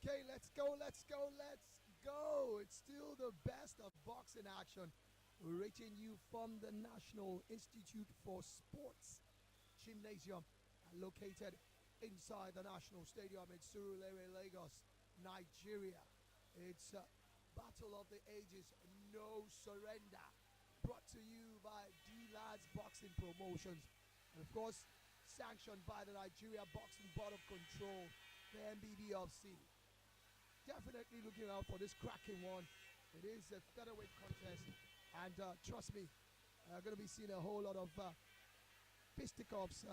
Okay, let's go. It's still the best of boxing action, reaching you from the National Institute for Sports Gymnasium, located inside the National Stadium in Surulere, Lagos, Nigeria. It's a Battle of the Ages, No Surrender, brought to you by D-Lads Boxing Promotions, and of course, sanctioned by the Nigeria Boxing Board of Control, the NBBFC. Definitely looking out for this cracking one. It is a featherweight contest, and trust me, going to be seeing a whole lot of fisticuffs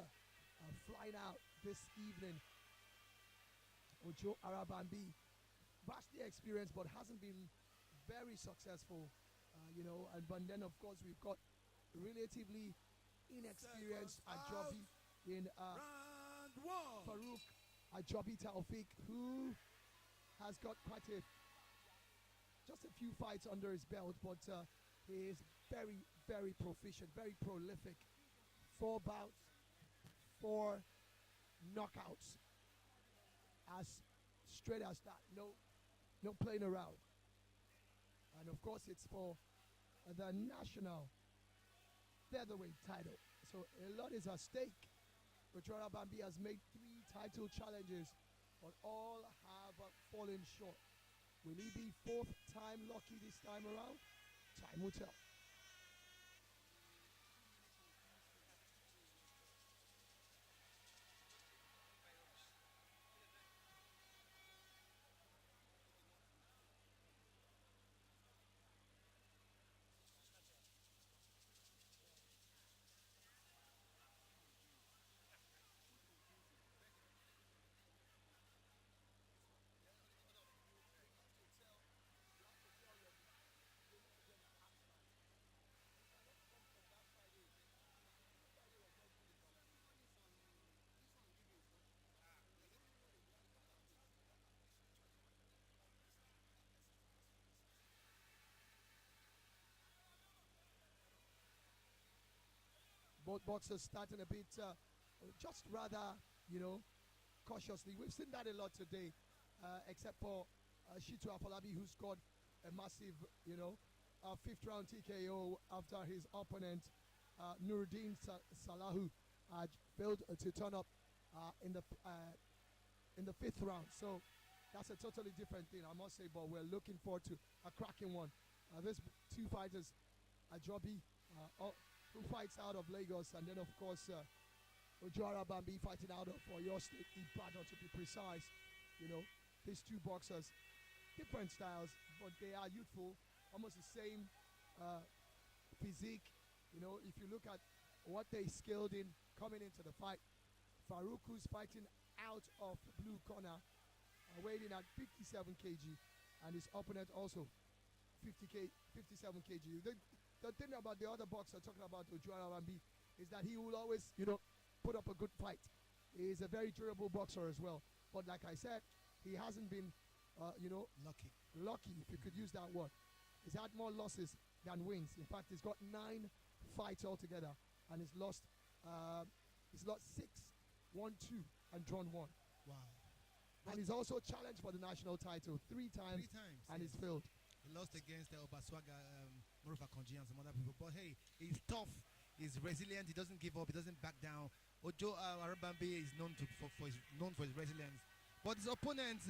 flying out this evening. Ojo Arabanbi, vastly experienced, but hasn't been very successful, but then of course we've got relatively inexperienced Ajobi in Farouk Ajobi Taofeeq, who has got just a few fights under his belt, but he is very, very proficient, very prolific. 4 bouts, 4 knockouts, as straight as that. No playing around. And of course, it's for the national featherweight title. So a lot is at stake. Arabanbi has made 3 title challenges, but all have fallen short. Will he be 4th time lucky this time around? Time will tell. Both boxers starting a bit, just rather, cautiously. We've seen that a lot today, except for Shitu Afolabi, who scored a massive, 5th round TKO after his opponent, Nuruddin Salahu, failed to turn up in the 5th round. So that's a totally different thing, I must say, but we're looking forward to a cracking one. These 2 fighters, Ajobi, who fights out of Lagos, and then of course Ojo Arabanbi fighting out of your state, Ibadan to be precise. These 2 boxers, different styles, but they are youthful, almost the same physique. If you look at what they skilled in coming into the fight, Farouk, who's fighting out of the blue corner, weighed in at 57 kg, and his opponent also 57 kg. The thing about the other boxer, talking about Ojo Arabanbi, is that he will always, put up a good fight. He is a very durable boxer as well. But like I said, he hasn't been, lucky, if you could use that word. He's had more losses than wins. In fact, he's got 9 fights altogether, and he's lost 6, won 2, and drawn 1. Wow. And he's also challenged for the national title 3 times, and he's failed. He lost against Obaswaga, Murufa Konji, and some other people. But hey, he's tough, he's resilient, he doesn't give up, he doesn't back down. Ojo Arabanbi is known for his resilience. But his opponent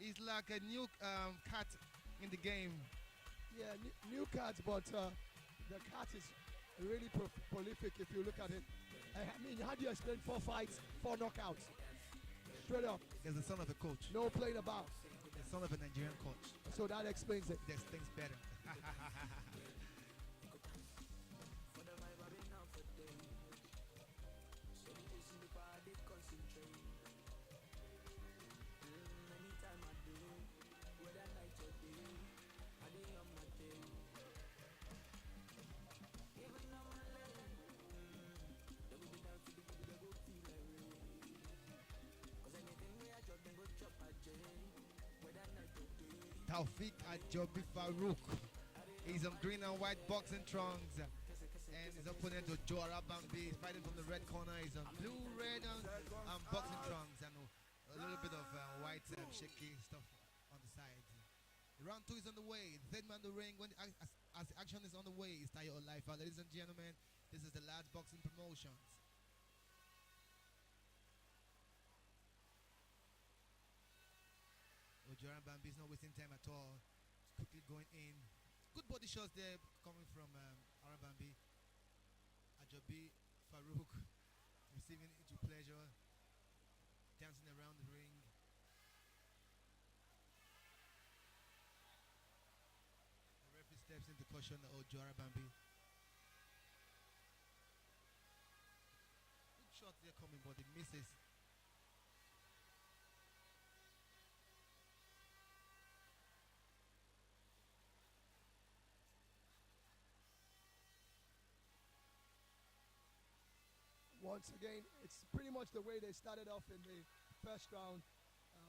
is like a new cat in the game. Yeah, new cat, but the cat is really prolific if you look at it. I mean, how do you explain 4 fights, 4 knockouts? Straight up. He's the son of a coach. No playing about. The son of a Nigerian coach. So that explains it. There's things better. Taofeeq Ajobi Farouk is on green and white boxing trunks, and his opponent Ojo Arabanbi is fighting from the red corner. He's on blue, red, and boxing trunks, and a little bit of white shaky stuff. Round 2 is on the way. The third man in the ring. As the action is on the way, it's Tayo Olaifa. Ladies and gentlemen, this is the Lads Boxing Promotions. Ojo Arabanbi is not wasting time at all. He's quickly going in. Good body shots there coming from Arabanbi. Ajobi, Farouk receiving it with pleasure, dancing around the ring. The referee steps into caution Ojo Arabanbi. Good shot there coming, but it misses. Once again, it's pretty much the way they started off in the first round.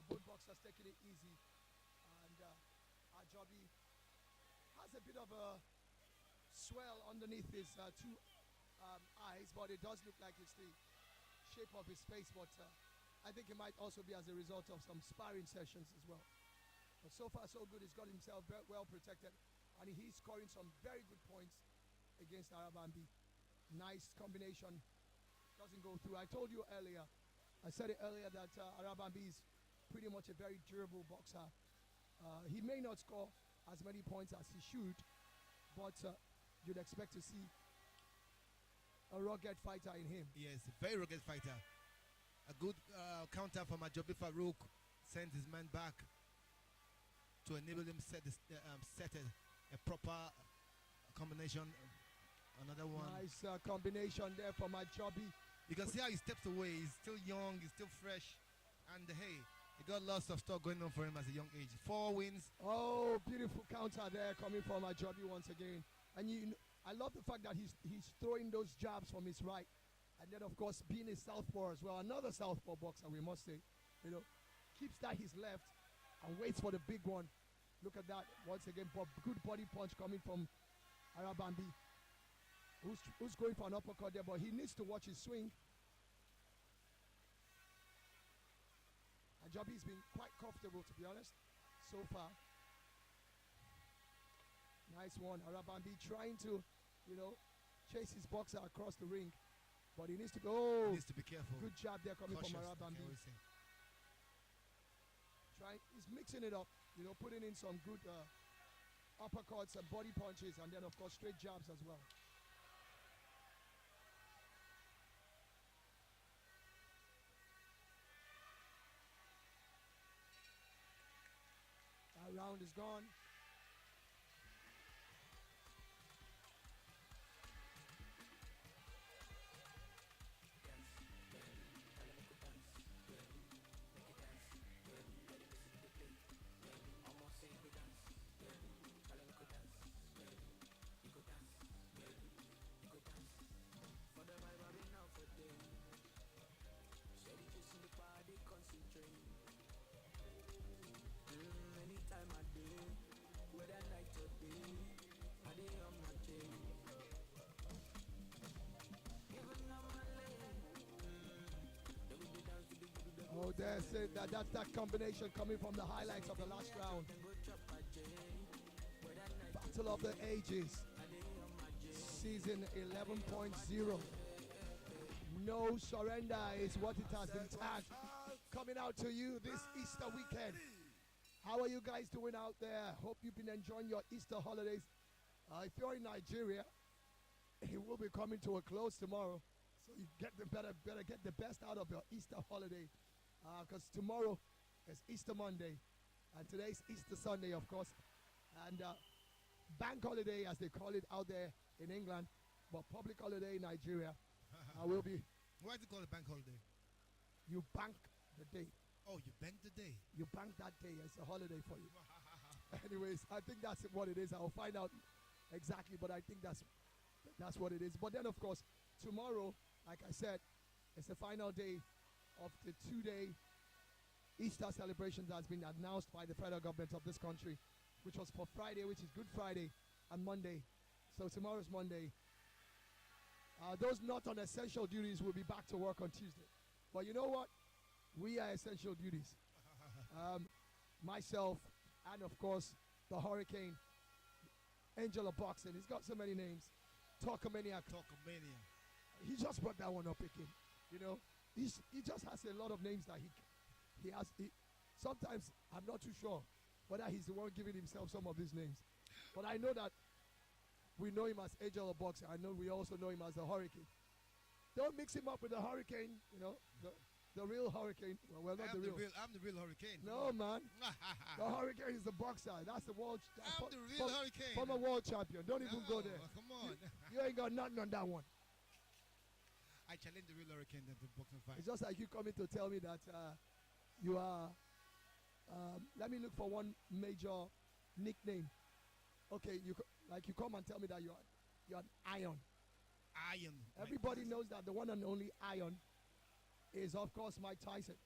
Both boxers taking it easy. And Ajobi has a bit of a swell underneath his two eyes, but it does look like it's the shape of his face. But I think it might also be as a result of some sparring sessions as well. But so far, so good. He's got himself very well protected. And he's scoring some very good points against Arabanbi. Nice combination. Doesn't go through. I told you earlier, I said it earlier that Arabanbi is pretty much a very durable boxer. He may not score as many points as he should, but you'd expect to see a rugged fighter in him. Yes, a very rugged fighter. A good counter from Ajobi Farouk sent his man back to enable him set a proper combination. Another one. Nice combination there from Ajobi. You can see how he steps away. He's still young, he's still fresh. And hey, he got lots of stuff going on for him at a young age. 4 wins. Oh, beautiful counter there coming from Ajobi once again. And I love the fact that he's throwing those jabs from his right. And then, of course, being a southpaw as well. Another southpaw boxer, we must say. Keeps that his left and waits for the big one. Look at that once again. Good body punch coming from Arabanbi. Who's going for an uppercut there, but he needs to watch his swing. Ajobi's been quite comfortable, to be honest, so far. Nice one. Arabanbi trying to, chase his boxer across the ring, but he needs to go. He needs to be careful. Good job there coming Cautious, from Arabanbi. He's mixing it up, putting in some good uppercuts and body punches, and then, of course, straight jabs as well. Round is gone. Oh, that's it. That's that combination coming from the highlights of the last round. Battle of the Ages. Season 11.0. No surrender is what it has been tagged. Coming out to you this Easter weekend. How are you guys doing out there? Hope you've been enjoying your Easter holidays. If you're in Nigeria, it will be coming to a close tomorrow. So you better get the best out of your Easter holiday. Because tomorrow is Easter Monday. And today's Easter Sunday, of course. And bank holiday, as they call it out there in England. But public holiday in Nigeria will be... Why do you call it bank holiday? You bank the day. Oh, you bank the day? You bank that day. It's a holiday for you. Anyways, I think that's what it is. I'll find out exactly, but I think that's what it is. But then, of course, tomorrow, like I said, it's the final day of the 2-day Easter celebration that's been announced by the federal government of this country, which was for Friday, which is Good Friday, and Monday. So tomorrow's Monday. Those not on essential duties will be back to work on Tuesday. But you know what? We are essential duties. Myself and, of course, the Hurricane, Angel of Boxing. He's got so many names. Talkomania. Talkomania. He just brought that one up again. You know, he just has a lot of names that he has. Sometimes I'm not too sure whether he's the one giving himself some of these names, but I know that we know him as Angel of Boxing. I know we also know him as the Hurricane. Don't mix him up with the Hurricane. You know, the real Hurricane. Well, not the real. I'm the real Hurricane. No, man. The Hurricane is the boxer. That's the world. I'm the real Hurricane. Former world champion. Don't even go there. Come on. You ain't got nothing on that one. I challenge the real Hurricane in the boxing fight. It's just like you coming to tell me that you are. Let me look for one major nickname. Okay, you come and tell me that you're an Iron. Iron. Everybody knows that the one and only Iron is, of course, Mike Tyson.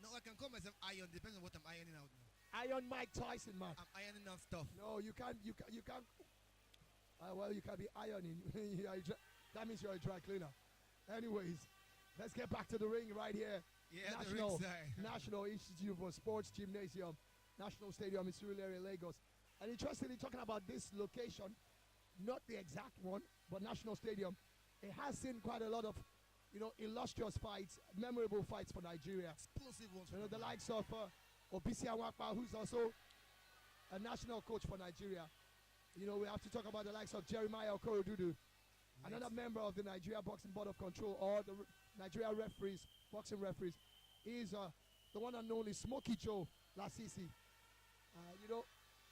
No, I can call myself Iron. Depends on what I'm ironing out now. Iron Mike Tyson, man. I'm ironing out stuff. No, you can't. Well, you can be ironing. That means you're a dry cleaner. Anyways, let's get back to the ring right here. Yeah, National Institute for Sports Gymnasium, National Stadium in Surulere, Lagos. And interestingly, talking about this location, not the exact one, but National Stadium, it has seen quite a lot of, illustrious fights, memorable fights for Nigeria. Explosive ones. The likes of Obisi Awakpa, who's also a national coach for Nigeria. We have to talk about the likes of Jeremiah Okorodudu, another member of the Nigeria Boxing Board of Control, or the Nigeria boxing referees, is the one and only Smokey Joe Lasisi.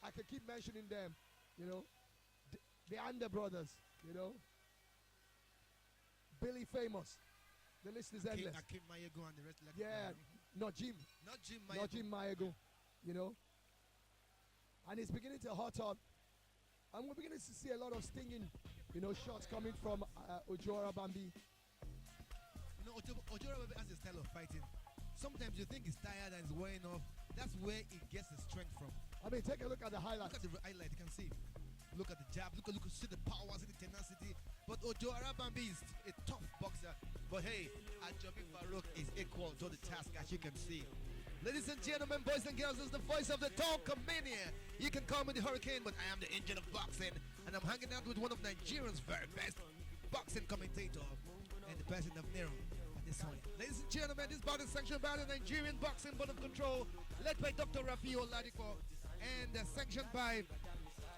I can keep mentioning them, the Ande brothers, Billy Famous. The list is endless. Akim Mayego and the rest. Not Jim Mayego, And it's beginning to hot up. And we're beginning to see a lot of stinging, shots coming from Ojo Arabanbi. Ojo Arabanbi has a style of fighting. Sometimes you think he's tired and he's wearing off. That's where he gets the strength from. I mean, take a look at the highlights. Look at the highlight, you can see. Look at the jab, look, see the power, see the tenacity. But Ojo Arabanbi is a tough boxer. But hey, Arabanbi Farouk is equal to the task, as you can see. Ladies and gentlemen, boys and girls, this is the voice of the Talkomania. You can call me the Hurricane, but I am the engine of boxing. And I'm hanging out with one of Nigeria's very best boxing commentator and the president of Nero at this point. Ladies and gentlemen, this bout is sanctioned by the Nigerian Boxing Board of Control, led by Dr. Rafi Oladipo, and sanctioned by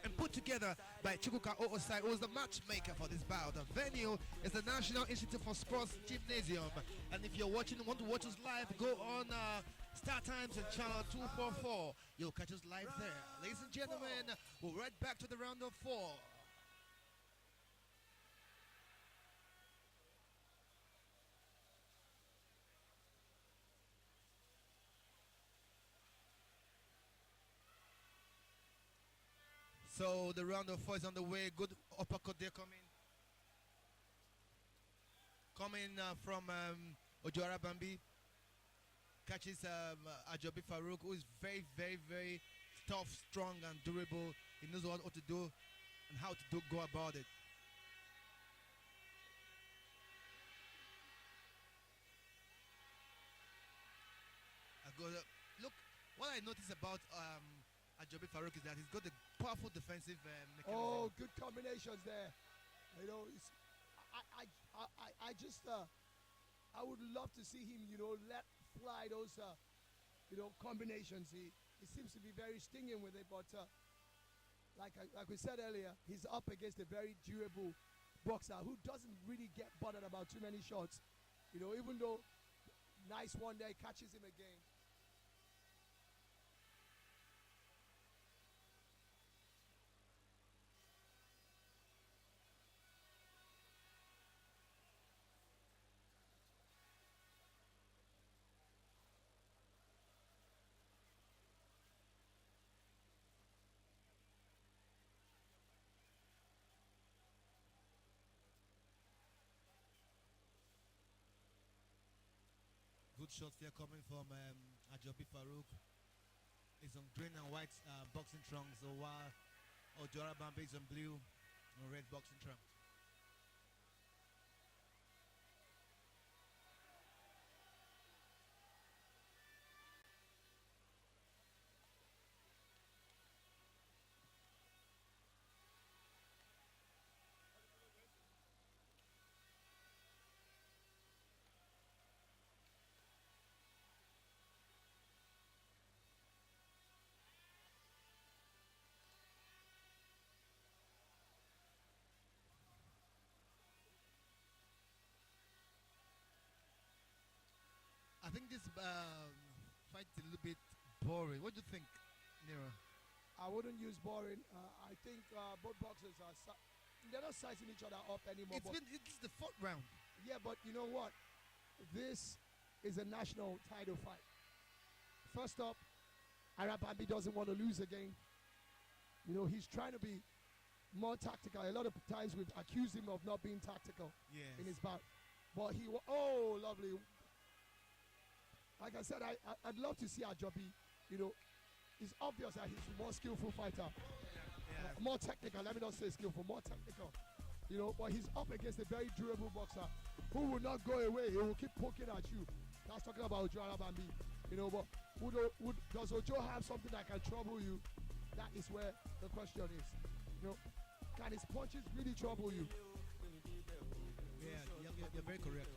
and put together by Chukwuka Oosai, who is the matchmaker for this bout. The venue is the National Institute for Sports Gymnasium. And if you're want to watch us live, go on Star Times and channel 244. You'll catch us live there. Ladies and gentlemen, we're right back to the round of 4. So the round of 4 is on the way. Good uppercut there coming from Ojo Arabanbi. Catches Arabanbi Farouk, who is very, very, very tough, strong, and durable. He knows what to do and how to go about it. Look, what I noticed about Arabanbi Farouk is that he's got a powerful defensive mechanism. Oh, good combinations there. I would love to see him, let fly those, combinations. He seems to be very stinging with it, but like we said earlier, he's up against a very durable boxer who doesn't really get bothered about too many shots. Even though nice one there, catches him again. Good shots there coming from Arabanbi Farouk. He's on green and white boxing trunks, while Ojo Arabanbi is on blue and red boxing trunks. think this fight is a little bit boring. What do you think, Nero? I wouldn't use boring. I think both boxers are they're not sizing each other up anymore. It's the fourth round. Yeah, but you know what? This is a national title fight. First up, Arabanbi doesn't want to lose again. You know, he's trying to be more tactical. A lot of times we've accused him of not being tactical in his bout. But lovely. Like I said, I'd love to see Ajobi. You know, it's obvious that he's a more skillful fighter. More technical, let me not say skillful, more technical. You know, but he's up against a very durable boxer who will not go away. He will keep poking at you. That's talking about Ojo Arabanbi. You know, but does Ojo have something that can trouble you? That is where the question is. You know, can his punches really trouble you? Yeah, you're very correct.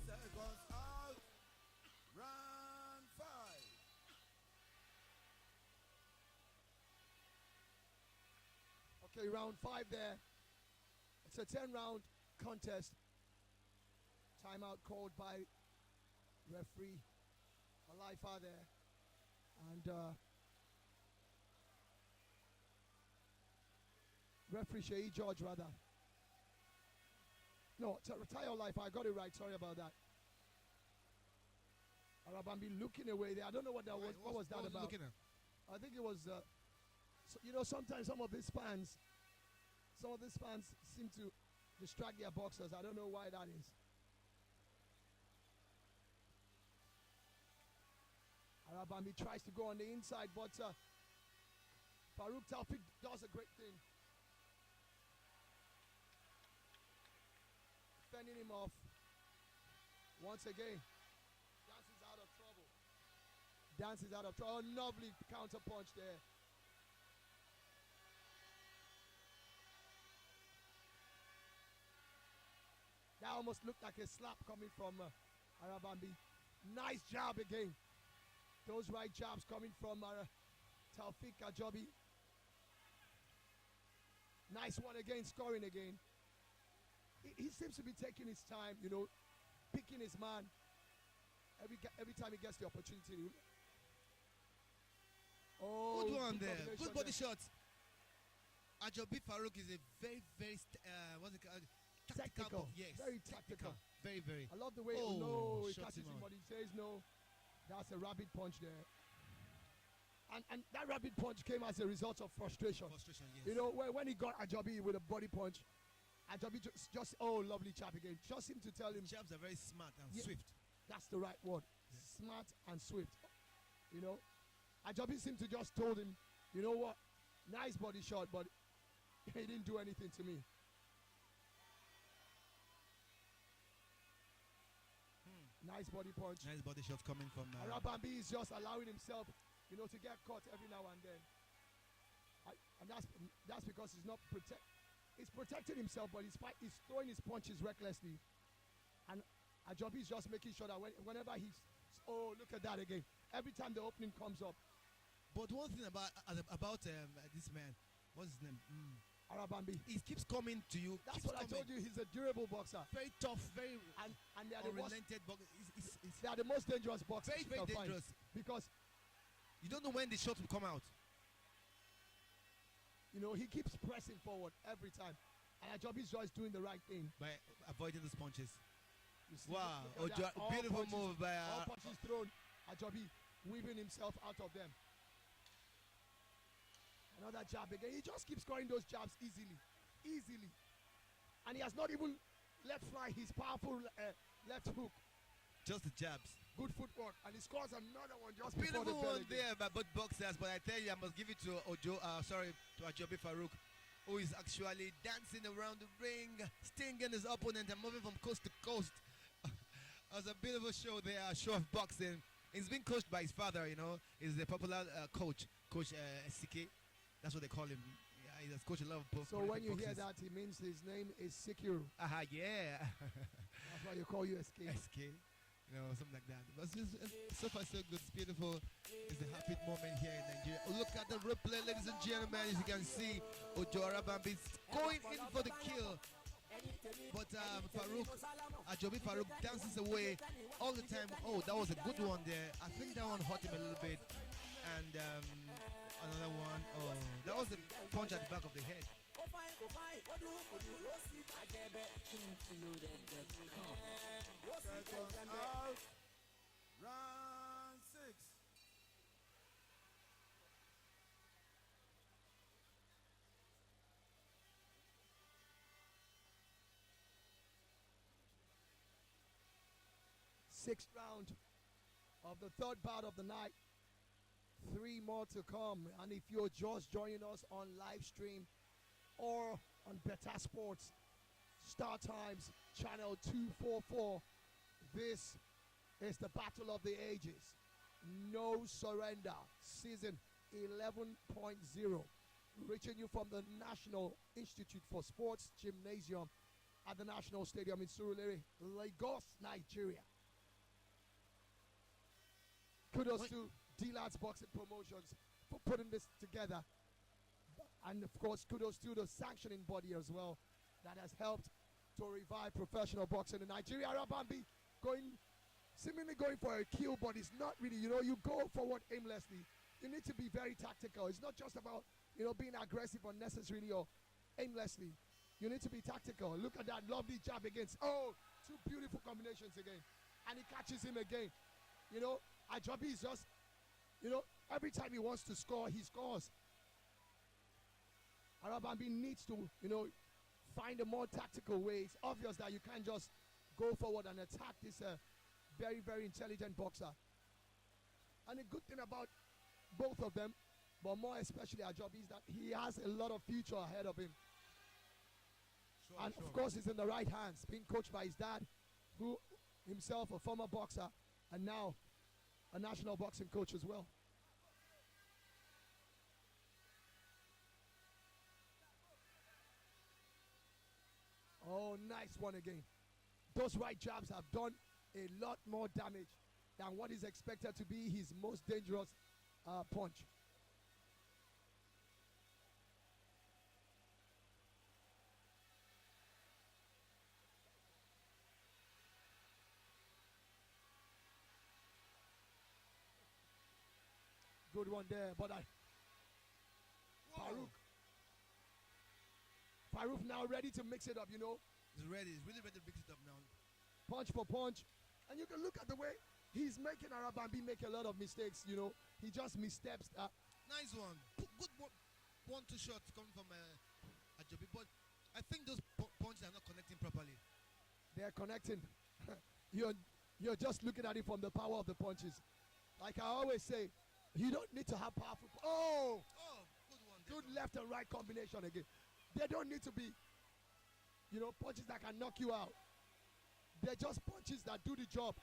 Seconds out. Round 5. Okay, round 5 there. It's a 10-round contest. Timeout called by referee Alaifa there. And referee Shei George, rather. No, Tayo Life, I got it right. Sorry about that. Arabanbi looking away there. I don't know what that was. What was that about? I think it was. You know, sometimes some of these fans seem to distract their boxers. I don't know why that is. Arabanbi tries to go on the inside, but Farouk Taofeeq does a great thing. Fending him off. Once again, Dance's out of trouble. Dance's out of trouble. Lovely counter punch there. That almost looked like a slap coming from Arabanbi. Nice jab again. Those right jabs coming from Taofeeq Ajobi. Nice one again, scoring again. He seems to be taking his time, you know, picking his man every time he gets the opportunity. Good one there. Good body shots. Ajobi Farouk is a very, very tactical. Yes, very tactical. Very, very. I love the way he catches him, but he says no. That's a rapid punch there. And that rapid punch came as a result of frustration. Frustration, yes. You know, when he got Ajobi with a body punch, Ajobi just lovely chap again. Just seemed to tell him. Jabs are very smart and swift. That's the right word. Yeah. Smart and swift. You know, Ajobi seemed to just told him, you know what, nice body shot, but he didn't do anything to me. Nice body punch. Nice body shot coming from Arabanbi is just allowing himself, you know, to get caught every now and then. And that's because he's not he's protecting himself, but he's throwing his punches recklessly. And Ajobi is just making sure that whenever look at that again. Every time the opening comes up. But one thing about this man, what's his name? Arabanbi. He keeps coming to you. That's what I told you. He's a durable boxer. Very tough, very and they are unrelented boxer. They are the most dangerous boxers. Very, very dangerous. Because you don't know when the shot will come out. You know, he keeps pressing forward every time. And Ajobi's just doing the right thing. By avoiding those punches. Wow. Beautiful move by... all punches thrown. Ajobi weaving himself out of them. Another jab again. He just keeps scoring those jabs easily. Easily. And he has not even let fly his powerful left hook. Just the jabs. Good footwork. And he scores another one just beautiful before the bell one there by both boxers. But I tell you, I must give it to Ajobi Farouk, who is actually dancing around the ring, stinging his opponent and moving from coast to coast. was a beautiful show there, a show of boxing. He's been coached by his father, you know. He's the popular coach, Coach SK. That's what they call him. Yeah, he has coached a lot of So when you hear that, it means his name is Sikiru. Aha, yeah. That's why you call you SK. SK. You know, something like that. But it's so far so good. It's beautiful. It's a happy moment here in Nigeria. Look at the replay, ladies and gentlemen. As you can see, Ojo Arabanbi is going in for the kill. But Farouk dances away all the time. Oh, that was a good one there. I think that one hurt him a little bit. And another one. Oh, that was a punch at the back of the head. Seconds out. Round 6. Sixth round of the third bout of the night. 3 more to come. And if you're just joining us on live stream or on Beta Sports, Star Times channel 244, this is the Battle of the Ages. No Surrender, season 11.0, reaching you from the National Institute for Sports Gymnasium at the National Stadium in Surulere, Lagos, Nigeria. Kudos to D-Lads Boxing Promotions for putting this together. And of course, kudos to the sanctioning body as well that has helped to revive professional boxing in Nigeria. Arabanbi seemingly going for a kill, but it's not really. You know, you go forward aimlessly. You need to be very tactical. It's not just about, you know, being aggressive unnecessarily or aimlessly. You need to be tactical. Look at that lovely jab against. Oh, 2 beautiful combinations again. And he catches him again. You know, Ajobi is just, you know, every time he wants to score, he scores. Arabanbi needs to, you know, find a more tactical way. It's obvious that you can't just go forward and attack this very, very intelligent boxer. And the good thing about both of them, but more especially Ajobi, is that he has a lot of future ahead of him. Of course, he's in the right hands, being coached by his dad, who himself a former boxer, and now a national boxing coach as well. Oh, nice one again. Those right jabs have done a lot more damage than what is expected to be his most dangerous punch. Good one there, but Farouk now ready to mix it up, you know. He's ready. He's really ready to mix it up now. Punch for punch. And you can look at the way he's making Arabanbi make a lot of mistakes, you know. He just missteps. Nice one. Good 1-2 shots coming from Ajobi. But I think those punches are not connecting properly. They're connecting. You're just looking at it from the power of the punches. Like I always say, you don't need to have powerful. Oh, good one. Good left and right combination again. They don't need to be, you know, punches that can knock you out. They're just punches that do the job.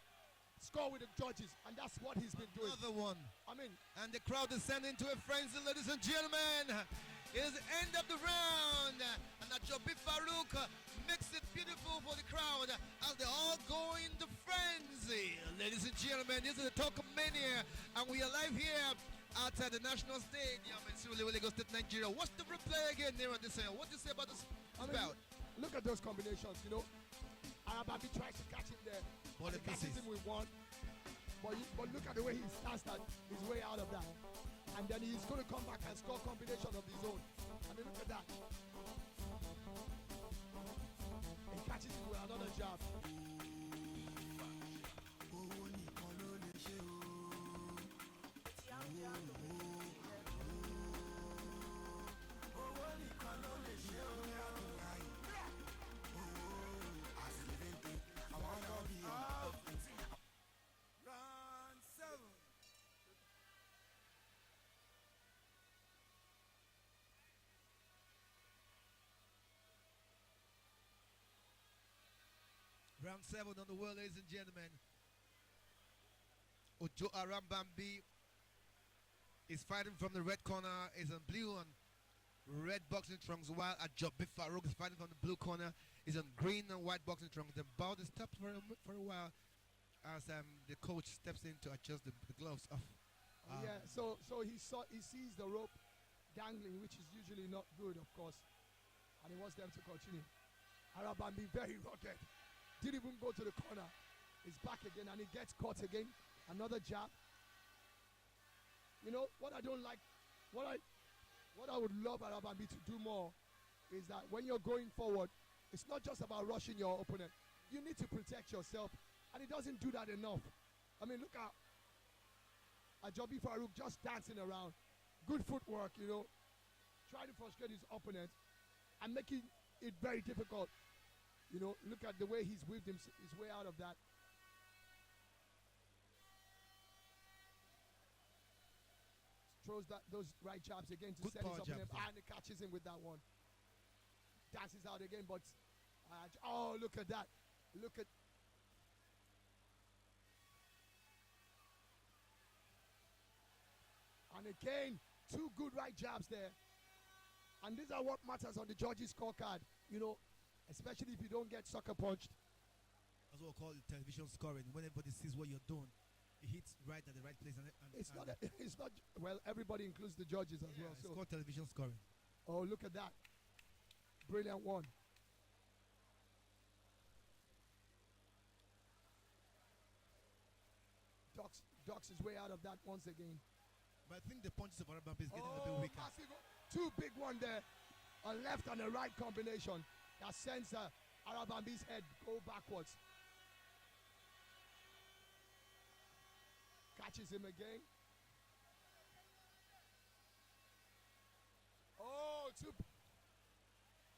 Score with the judges, and that's what he's been doing. Another one. I mean, and the crowd is sending to a frenzy, ladies and gentlemen. It is the end of the round, and Ajobi Farouk makes it beautiful for the crowd as they all go into frenzy. Ladies and gentlemen, this is the Talk of Mania, and we are live here outside the National Stadium in Surulere, Lagos State, Nigeria. What's the replay again there on this end? What do you say about this bout? Look at those combinations, you know. Arabanbi tries to catch him there. What he catches him with one. But look at the way he stands his way out of that. And then he's going to come back and score a combination of his own. I mean, look at that. He catches him with another jab. Round 7 on the world, ladies and gentlemen. Ojo Arambambi is fighting from the red corner. Is on blue and red boxing trunks, while Ajobi Farouk is fighting from the blue corner. Is on green and white boxing trunks. The bout is stopped for a while as the coach steps in to adjust the gloves off. Yeah, so he sees the rope dangling, which is usually not good, of course, and he wants them to continue. Arabanbi very rugged, didn't even go to the corner. He's back again and he gets caught again. Another jab. You know what I don't like, what I would love Arabanbi to do more is that when you're going forward, it's not just about rushing your opponent. You need to protect yourself, and he doesn't do that enough. I mean, look at Ajobi Farouk just dancing around. Good footwork, you know, trying to frustrate his opponent and making it very difficult. You know, look at the way he's weaved his way out of that. Throws those right jabs again to Good set his power opponent, jab. and he catches him with that one. Dances out again, but oh, look at that. Look at. And again, two good right jabs there. And these are what matters on the judges' scorecard. You know, especially if you don't get sucker punched. That's what we call it television scoring. When everybody sees what you're doing, it hits right at the right place. It's not. Well, everybody includes the judges as well. It's So, called television scoring. oh, look at that. Brilliant one. Ducks his way out of that once again. But I think the punches of Arabanbi is getting a bit Oh, weaker. massive. Two big one there. A left and a right combination that sends Arabanbi's head go backwards. Catches him again. Oh,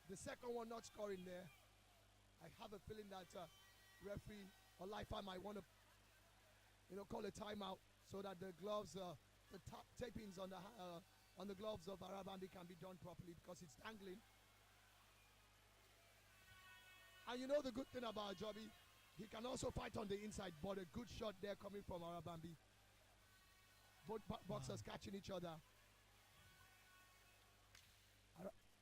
the second one not scoring there. I have a feeling that referee or Lifetime might want to, call a timeout so that the gloves, the top tapings on the gloves of Arabanbi can be done properly because it's dangling. And you know the good thing about Ajobi, he can also fight on the inside, but a good shot there coming from Arabanbi. Both boxers catching each other.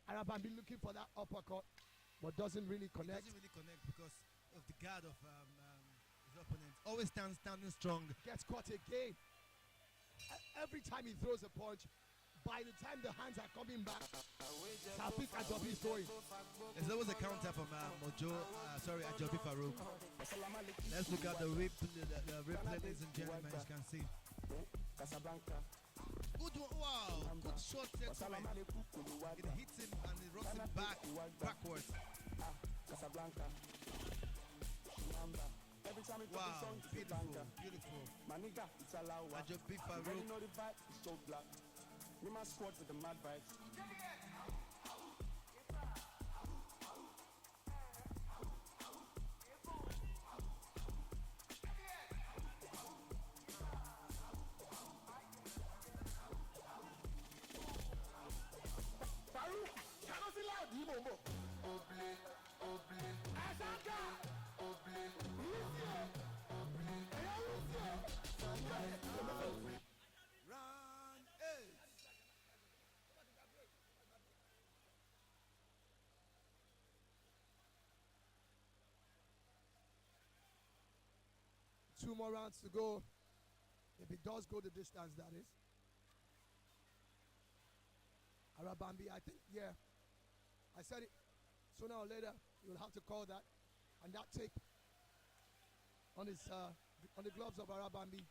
Arabanbi looking for that uppercut, but doesn't really connect. It doesn't really connect because of the guard of his opponent. Always standing strong. Gets caught again. Every time he throws a punch, by the time the hands are coming back, Taofeeq Ajobi is going. There's always a counter from Ajobi Farouk. Let's look at the replay, ladies and gentlemen, as you can see. Good one, wow, good shot there from him. It hits him and it rocks him backwards. Wow, beautiful. Ajobi Farouk. Round 8. Two more rounds to go. If it does go the distance, that is. Arabanbi, I think, yeah. I said it. Sooner or later, you'll have to call that. And that tape on the gloves of Arabanbi.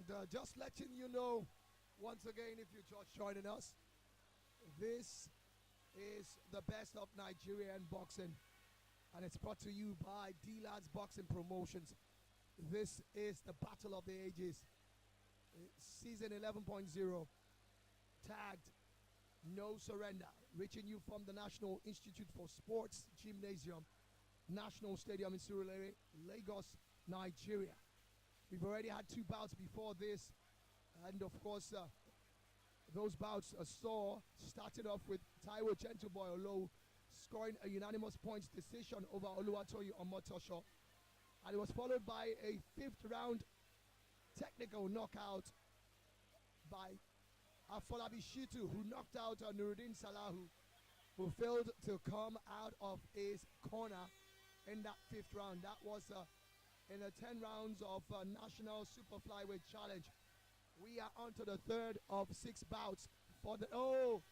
And just letting you know, once again, if you're just joining us, this is the best of Nigerian boxing, and it's brought to you by D-Lads Boxing Promotions. This is the Battle of the Ages, season 11.0, tagged No Surrender, reaching you from the National Institute for Sports Gymnasium, National Stadium in Surulere, Lagos, Nigeria. We've already had 2 bouts before this, and of course, those bouts saw, started off with Taiwo Gentleboy Olo scoring a unanimous points decision over Oluwatoyin Omotosho, and it was followed by a 5th round technical knockout by Afolabi Shitu, who knocked out Nuruddin Salahu, who failed to come out of his corner in that 5th round. That was in the 10 rounds of National Super Flyweight Challenge. We are on to the 3rd of 6 bouts for the... Oh!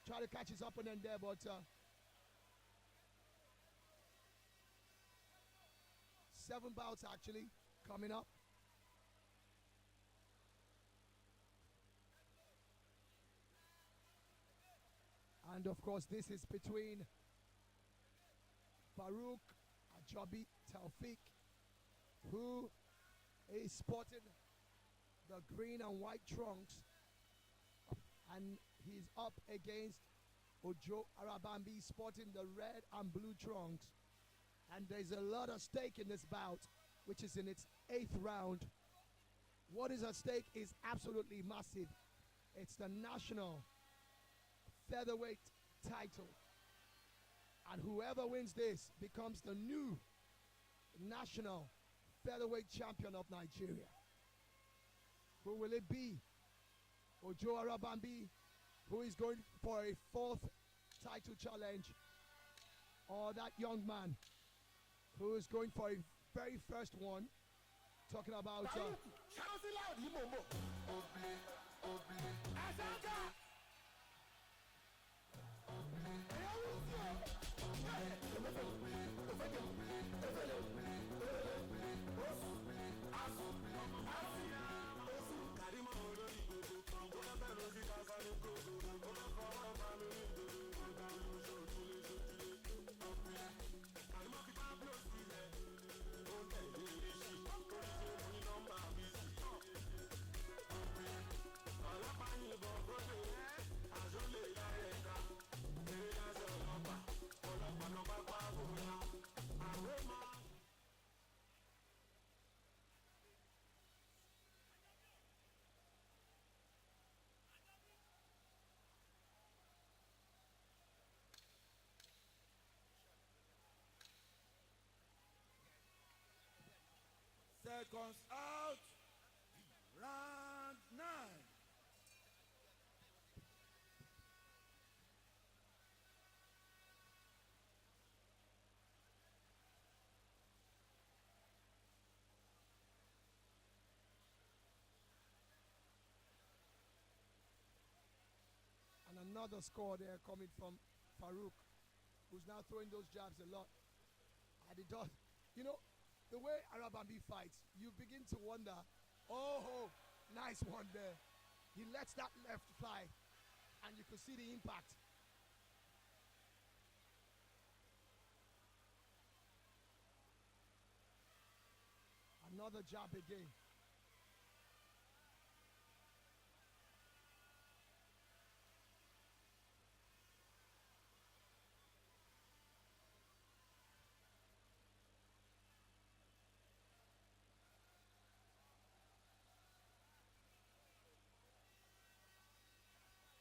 Try to catch his opponent there, but... 7 bouts actually coming up. And of course, this is between Farouk, Ajobi, Taofeeq, who is sporting the green and white trunks, and he's up against Ojo Arabanbi sporting the red and blue trunks. And there's a lot of stake in this bout, which is in its 8th round. What is at stake is absolutely massive. It's the national featherweight title, and whoever wins this becomes the new national featherweight champion of Nigeria. Who will it be? Ojo Arabanbi, who is going for a 4th title challenge, or that young man who is going for a very first one? Talking about seconds out. Round 9. and another score there coming from Farouk, who's now throwing those jabs a lot. And it does, you know, the way Arabanbi fights, you begin to wonder, oh, nice one there. He lets that left fly, and you could see the impact. Another jab again.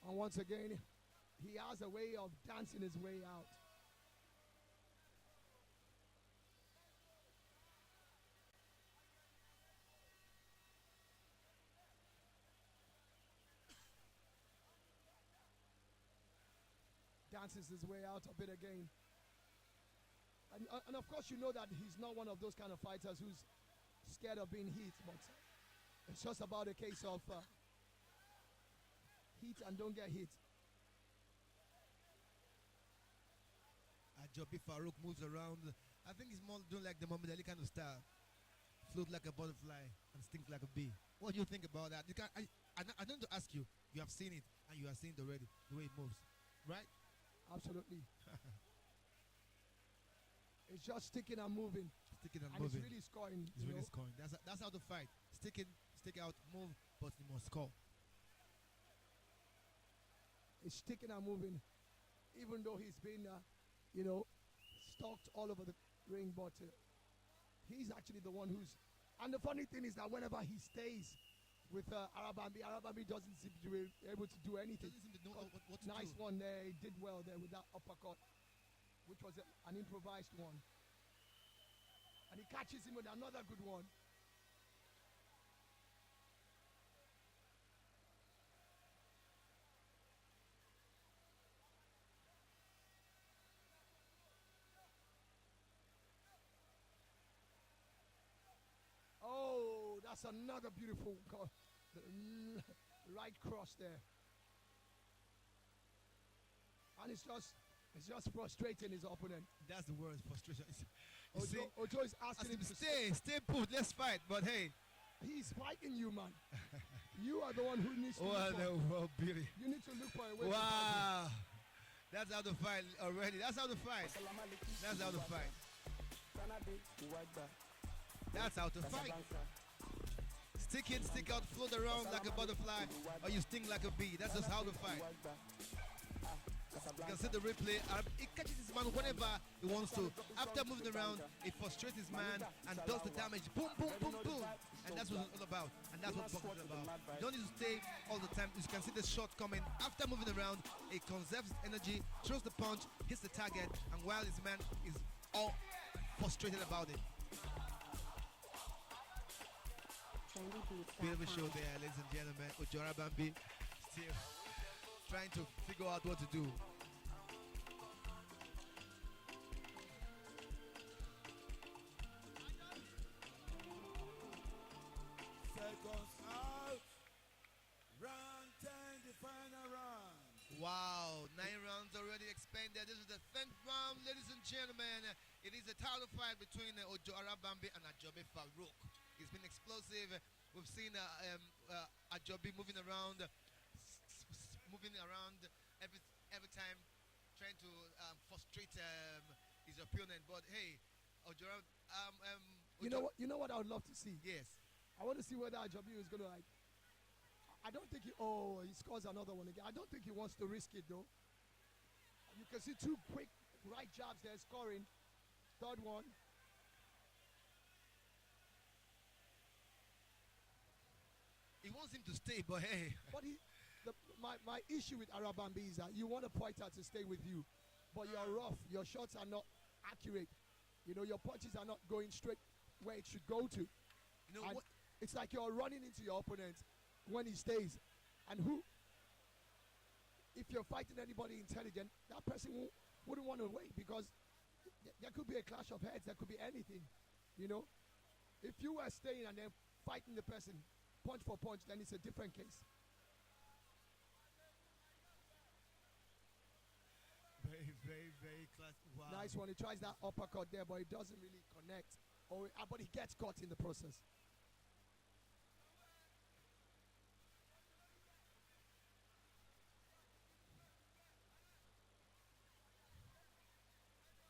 And once again, he has a way of dancing his way out. Dances his way out a bit again. And of course, you know that he's not one of those kind of fighters who's scared of being hit, but it's just about a case of hit and don't get hit. Ajobi Farouk moves around. I think he's more doing like the Muhammad Ali kind of style. float like a butterfly, and stink like a bee. What do you think about that? You can, I don't to ask you. You have seen it, and you have seen it already, the way it moves, right? Absolutely. It's just sticking and moving. Sticking and And moving. it's really scoring. It's really scoring. That's how to fight. Stick in, stick out, move, but you must score. It's sticking and moving. Even though he's been, stalked all over the ring, but he's actually the one who's. And the funny thing is that whenever he stays with Arabanbi doesn't seem to be able to do anything. Doesn't seem to know what to Nice do. one there. He did well there with that uppercut, which was an improvised one. And he catches him with another good one. Oh, that's another beautiful right cross there. And it's just frustrating his opponent. That's the word, frustration. You see, Ojo is asking him to stay put, let's fight. But hey, he's fighting you, man. You are the one who needs to beauty. you need to look for a way to fight Wow. That's how to fight already. That's how to fight. That's how to fight. That's how to fight. Stick in, stick out, float around like a butterfly, or you sting like a bee. That's just how to fight. You can see the replay. It catches his man whenever he wants to. After moving around, it frustrates his man and does the damage. Boom, boom, boom, boom. And that's what it's all about. And that's what boxing is about. You don't need to stay all the time. You can see the shot coming. After moving around, it conserves energy, throws the punch, hits the target, and while his man is all frustrated about it. Beautiful show there, ladies and gentlemen. Arabanbi still trying to figure out what to do. Seconds out. Round 10, the final round. Wow, 9 rounds already expended. This is the 10th round, ladies and gentlemen. It is a title fight between Arabanbi and Farouk. It's been explosive. We've seen Ajobi moving around every time, trying to frustrate his opponent. But hey, You know what I would love to see? Yes. I want to see whether Ajobi is going to I don't think he scores another one again. I don't think he wants to risk it though. You can see 2 quick right jabs there scoring. Third one. He wants him to stay, but hey. But my issue with Arabanbi is that you want a fighter to stay with you, but you're rough. Your shots are not accurate. Your punches are not going straight where it should go to. You know and what? It's like you're running into your opponent when he stays. And if you're fighting anybody intelligent, that person wouldn't want to wait because there could be a clash of heads. There could be anything, If you were staying and then fighting the person punch for punch, then it's a different case. Very, very, very class. Wow. Nice one. He tries that uppercut there, but it doesn't really connect. But he gets caught in the process.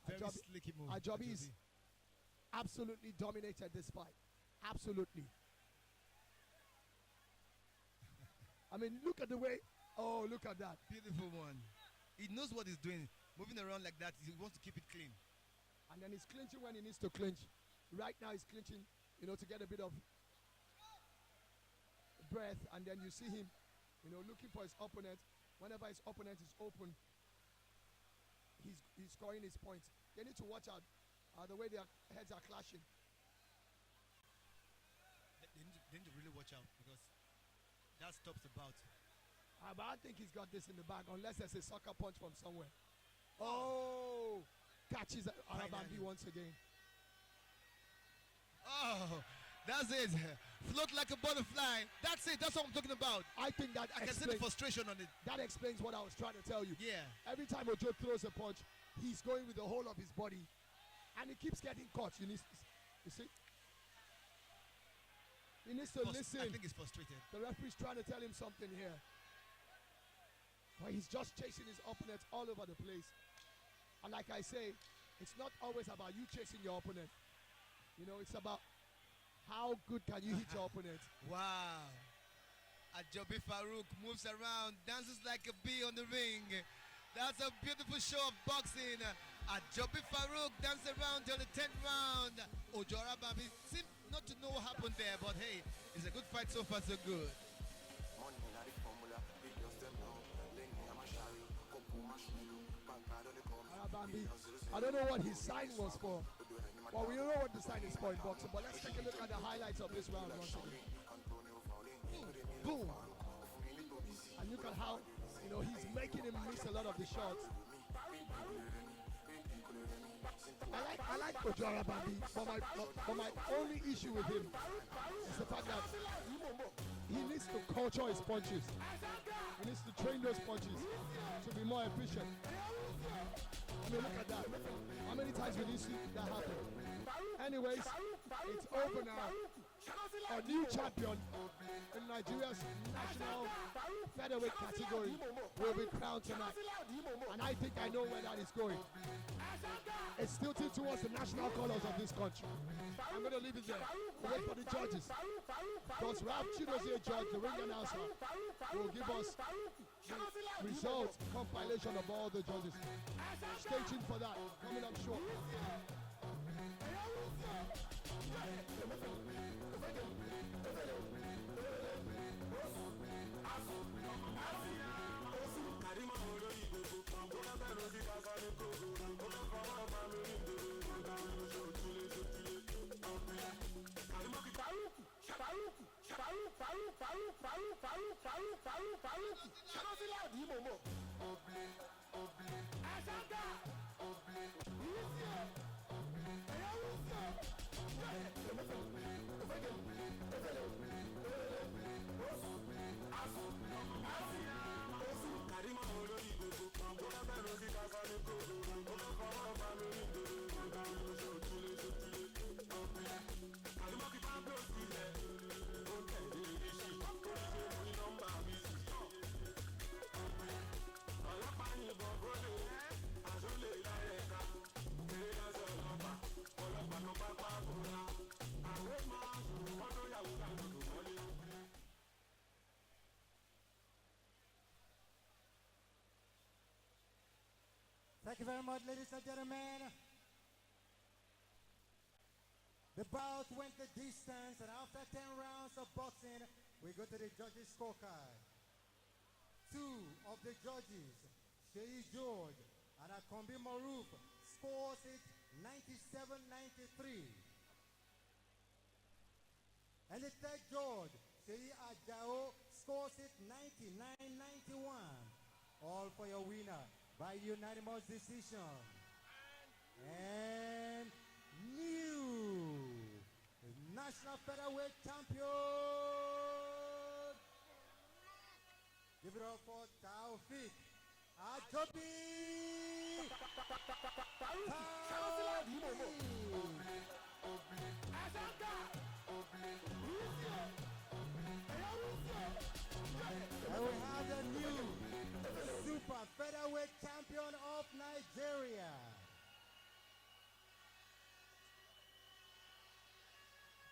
Very slicky move. Ajobi's absolutely dominated this fight. Absolutely. I mean, look at the way. Oh, look at that. Beautiful one. He knows what he's doing. Moving around like that, he wants to keep it clean. And then he's clinching when he needs to clinch. Right now he's clinching, to get a bit of breath. And then you see him, looking for his opponent. Whenever his opponent is open, he's scoring his points. They need to watch out the way their heads are clashing. They need to really watch out because that stops the bout. But I think he's got this in the bag unless there's a sucker punch from somewhere. Oh! Catches Arabanbi once again. Oh, that's it. Float like a butterfly. That's it. That's what I'm talking about. I think that I can see the frustration on it. That explains what I was trying to tell you. Yeah. Every time Ojo throws a punch, he's going with the whole of his body. And he keeps getting caught. You see? He needs to listen. I think he's frustrated. The referee's trying to tell him something here. But he's just chasing his opponent all over the place. And like I say, it's not always about you chasing your opponent. You know, it's about how good can you hit your opponent. Wow. Arabanbi Farouk moves around, dances like a bee on the ring. That's a beautiful show of boxing. Arabanbi Farouk dances around till the 10th round. Arabanbi seemed not to know what happened there, but hey, it's a good fight so far, so good. Arabanbi, I don't know what his sign was for. Well, we don't know what the sign is for in boxing, but let's take a look at the highlights of this round once again. Boom! And look at how, you know, he's making him miss a lot of the shots. I like Arabanbi, but my only issue with him is the fact that he needs to culture his punches. He needs to train those punches to be more efficient. I mean, look at that. How many times will you see that happen? Anyways, it's over now. A new champion in Nigeria's national featherweight category will be crowned tonight. And I think I know where that is going. It's tilted towards the national colors of this country. I'm going to leave it there. We'll wait for the judges. Because Ralph Chidozie, judge, the ring announcer, will give us the results compilation of all the judges. Stay tuned for that. Coming up short. Thank you very much, ladies and gentlemen. The bout went the distance, and after 10 rounds of boxing, we go to the judges' scorecard. Two of the judges, Sheyi George and Arabanbi Maruf, scores it 97-93. And the third judge, Sheyi Ajao, scores it 99-91. All for your winner by unanimous decision. And new national featherweight champion. Give it up for Taofeeq. And we have the new super featherweight champion of Nigeria.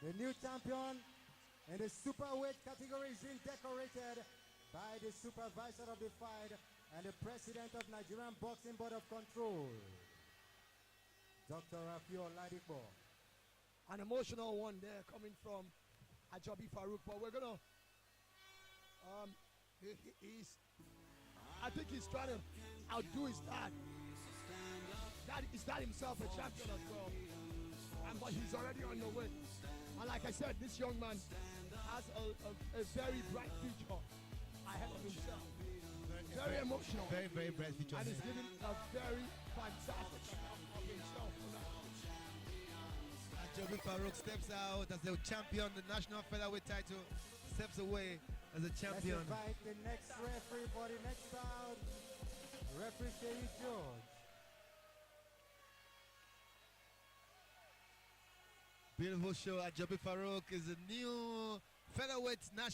The new champion in the superweight category is being decorated by the supervisor of the fight and the president of Nigerian Boxing Board of Control, Dr. Farouk. An emotional one there coming from Arabanbi Farouk, but we're gonna I think he's trying to outdo his dad. His dad himself a champion as well, but he's already on the way. And like I said, this young man has a very bright future ahead of himself. Very emotional. Very, very bright future. And he's giving a very fantastic account of himself. Arabanbi Farouk steps out as the champion, the national featherweight title, steps away as a champion. Let's invite the next referee for the next bout, Referee Sheyi George. Beautiful show. Ajobi Farouk is a new featherweight national